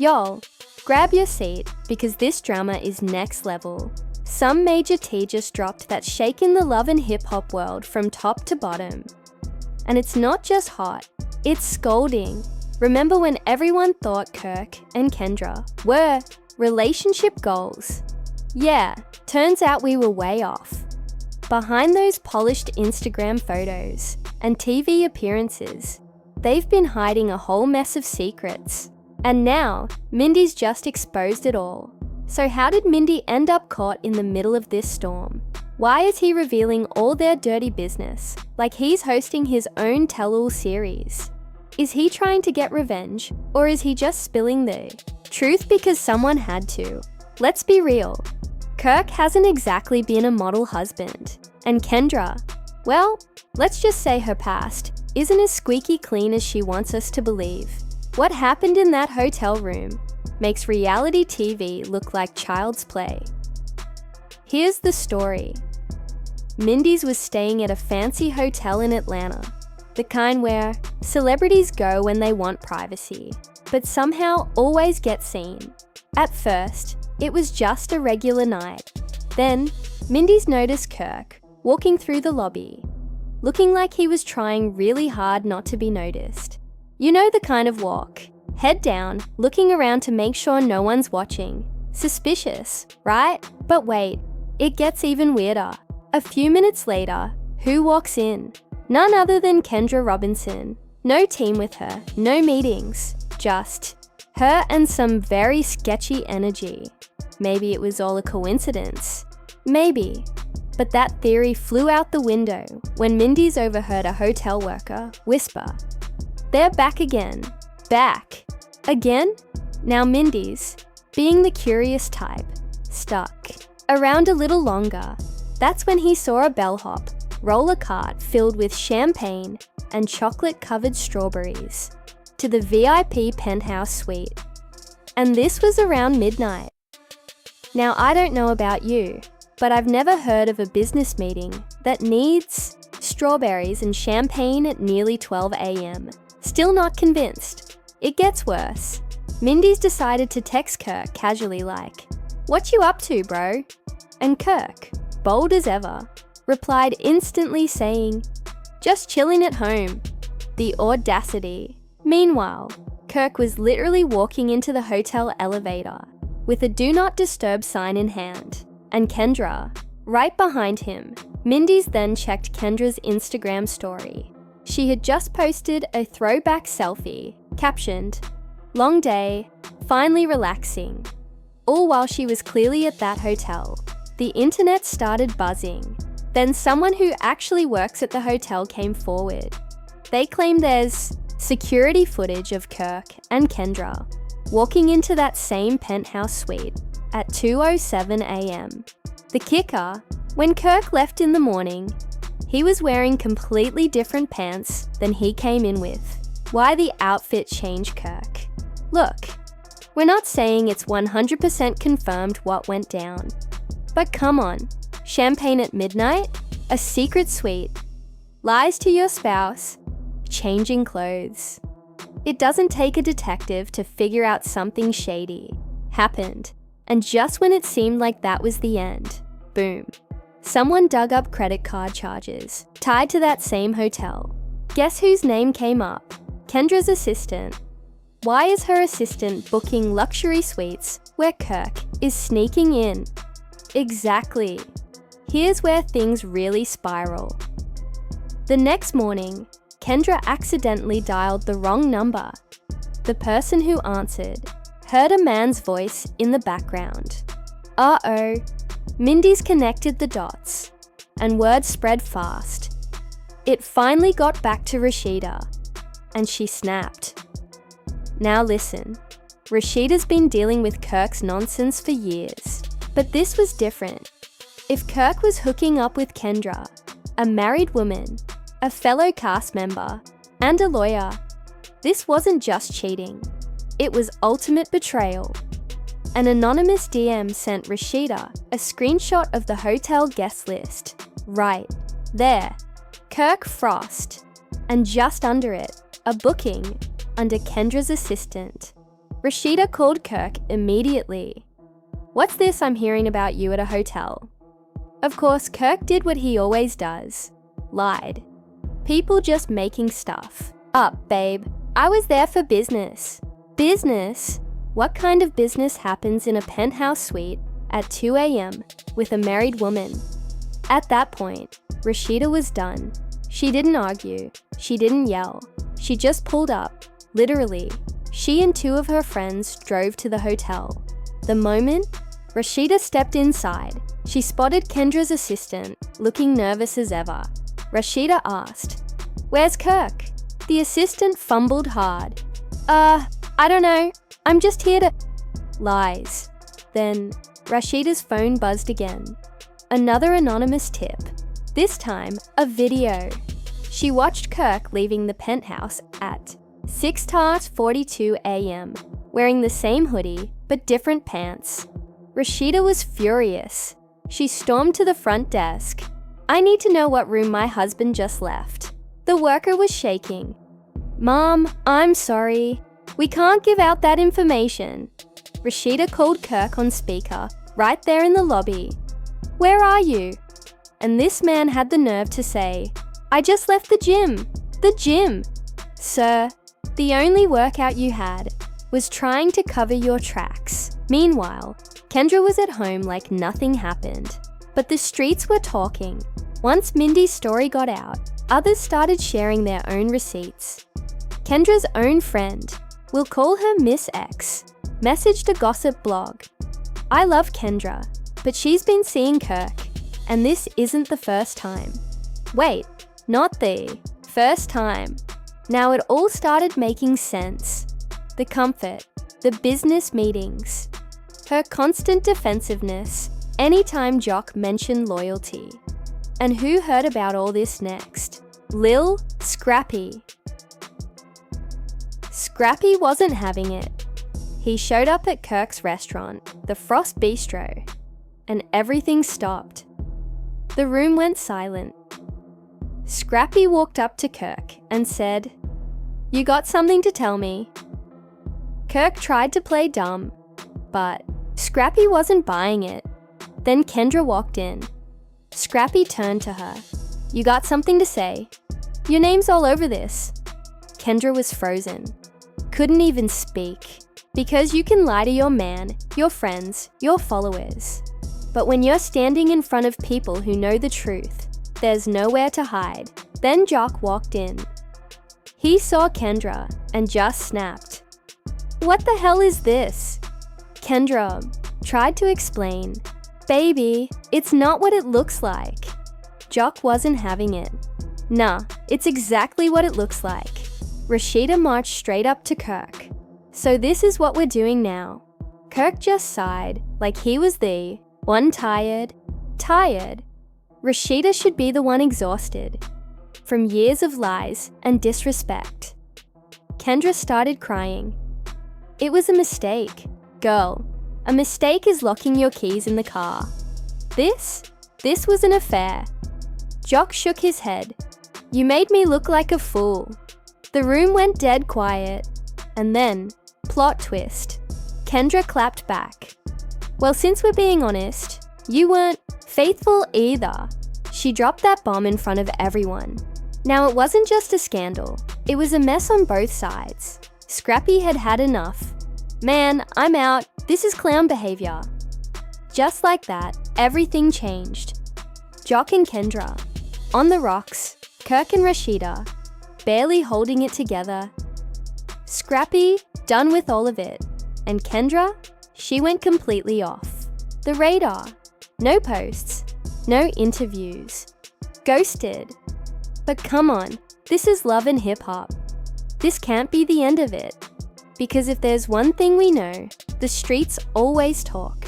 Y'all, grab your seat because this drama is next level. Some major tea just dropped that's shaking the love and hip-hop world from top to bottom. And it's not just hot, it's scolding. Remember when everyone thought Kirk and Kendra were relationship goals? Yeah, turns out we were way off. Behind those polished Instagram photos and TV appearances, they've been hiding a whole mess of secrets. And now, Mindy's just exposed it all. So how did Mindy end up caught in the middle of this storm? Why is he revealing all their dirty business, like he's hosting his own tell-all series? Is he trying to get revenge, or is he just spilling the truth because someone had to? Let's be real. Kirk hasn't exactly been a model husband. And Kendra, well, let's just say her past isn't as squeaky clean as she wants us to believe. What happened in that hotel room makes reality TV look like child's play. Here's the story. Mindy's was staying at a fancy hotel in Atlanta, the kind where celebrities go when they want privacy, but somehow always get seen. At first, it was just a regular night. Then, Mindy's noticed Kirk walking through the lobby, looking like he was trying really hard not to be noticed. You know the kind of walk, head down, looking around to make sure no one's watching. Suspicious, right? But wait, it gets even weirder. A few minutes later, who walks in? None other than Kendra Robinson. No team with her, no meetings, just her and some very sketchy energy. Maybe it was all a coincidence. Maybe. But that theory flew out the window when Mindy's overheard a hotel worker whisper, "They're back again. Back. Again?" Now Mindy's, being the curious type, stuck around a little longer. That's when he saw a bellhop roll a cart filled with champagne and chocolate-covered strawberries to the VIP penthouse suite. And this was around midnight. Now I don't know about you, but I've never heard of a business meeting that needs strawberries and champagne at nearly 12 a.m. Still not convinced. It gets worse. Mindy's decided to text Kirk casually like, "What you up to, bro?" And Kirk, bold as ever, replied instantly saying, "Just chilling at home." The audacity. Meanwhile, Kirk was literally walking into the hotel elevator with a do not disturb sign in hand, and Kendra, right behind him. Mindy's then checked Kendra's Instagram story. She had just posted a throwback selfie, captioned, "Long day, finally relaxing." All while she was clearly at that hotel. The internet started buzzing. Then someone who actually works at the hotel came forward. They claim there's security footage of Kirk and Kendra walking into that same penthouse suite at 2:07 a.m. The kicker, when Kirk left in the morning, he was wearing completely different pants than he came in with. Why the outfit change, Kirk? Look, we're not saying it's 100% confirmed what went down. But come on, champagne at midnight, a secret suite, lies to your spouse, changing clothes. It doesn't take a detective to figure out something shady happened, and just when it seemed like that was the end, boom. Someone dug up credit card charges tied to that same hotel. Guess whose name came up? Kendra's assistant. Why is her assistant booking luxury suites where Kirk is sneaking in? Exactly. Here's where things really spiral. The next morning, Kendra accidentally dialed the wrong number. The person who answered heard a man's voice in the background. Uh-oh. Mindy's connected the dots, and word spread fast. It finally got back to Rasheeda, and she snapped. Now listen, Rasheeda's been dealing with Kirk's nonsense for years, but this was different. If Kirk was hooking up with Kendra, a married woman, a fellow cast member, and a lawyer, this wasn't just cheating. It was ultimate betrayal. An anonymous DM sent Rasheeda a screenshot of the hotel guest list. Right there, Kirk Frost, and just under it, a booking under Kendra's assistant. Rasheeda called Kirk immediately. "What's this I'm hearing about you at a hotel?" Of course, Kirk did what he always does. Lied. People just making stuff up, babe. I was there for business. Business? What kind of business happens in a penthouse suite at 2 a.m. with a married woman? At that point, Rasheeda was done. She didn't argue. She didn't yell. She just pulled up. Literally. She and 2 of her friends drove to the hotel. The moment Rasheeda stepped inside, she spotted Kendra's assistant, looking nervous as ever. Rasheeda asked, "Where's Kirk?" The assistant fumbled hard. I don't know. I'm just here to..." Lies. Then, Rasheeda's phone buzzed again. Another anonymous tip. This time, a video. She watched Kirk leaving the penthouse at 6:42 a.m., wearing the same hoodie, but different pants. Rasheeda was furious. She stormed to the front desk. "I need to know what room my husband just left." The worker was shaking. "Mom, I'm sorry. We can't give out that information." Rasheeda called Kirk on speaker, right there in the lobby. "Where are you?" And this man had the nerve to say, "I just left the gym." The gym! Sir, the only workout you had was trying to cover your tracks. Meanwhile, Kendra was at home like nothing happened. But the streets were talking. Once Mindy's story got out, others started sharing their own receipts. Kendra's own friend, we'll call her Miss X, messaged a gossip blog. "I love Kendra, but she's been seeing Kirk, and this isn't the first time." Wait, not the first time. Now it all started making sense. The comfort, the business meetings, her constant defensiveness anytime Jock mentioned loyalty. And who heard about all this next? Lil Scrappy. Scrappy wasn't having it. He showed up at Kirk's restaurant, the Frost Bistro, and everything stopped. The room went silent. Scrappy walked up to Kirk and said, "You got something to tell me?" Kirk tried to play dumb, but Scrappy wasn't buying it. Then Kendra walked in. Scrappy turned to her. "You got something to say? Your name's all over this." Kendra was frozen. Couldn't even speak. Because you can lie to your man, your friends, your followers. But when you're standing in front of people who know the truth, there's nowhere to hide. Then Jock walked in. He saw Kendra and just snapped. "What the hell is this?" Kendra tried to explain. "Baby, it's not what it looks like." Jock wasn't having it. "Nah, it's exactly what it looks like." Rasheeda marched straight up to Kirk. "So this is what we're doing now." Kirk just sighed, like he was the one tired. Rasheeda should be the one exhausted from years of lies and disrespect. Kendra started crying. "It was a mistake. Girl, a mistake is locking your keys in the car. This was an affair." Jock shook his head. "You made me look like a fool." The room went dead quiet. And then, plot twist, Kendra clapped back. "Well, since we're being honest, you weren't faithful either." She dropped that bomb in front of everyone. Now, it wasn't just a scandal. It was a mess on both sides. Scrappy had had enough. "Man, I'm out. This is clown behavior." Just like that, everything changed. Jock and Kendra, on the rocks, Kirk and Rasheeda, barely holding it together. Scrappy, done with all of it. And Kendra, she went completely off the radar. No posts, no interviews. Ghosted. But come on, this is love and hip-hop. This can't be the end of it. Because if there's one thing we know, the streets always talk.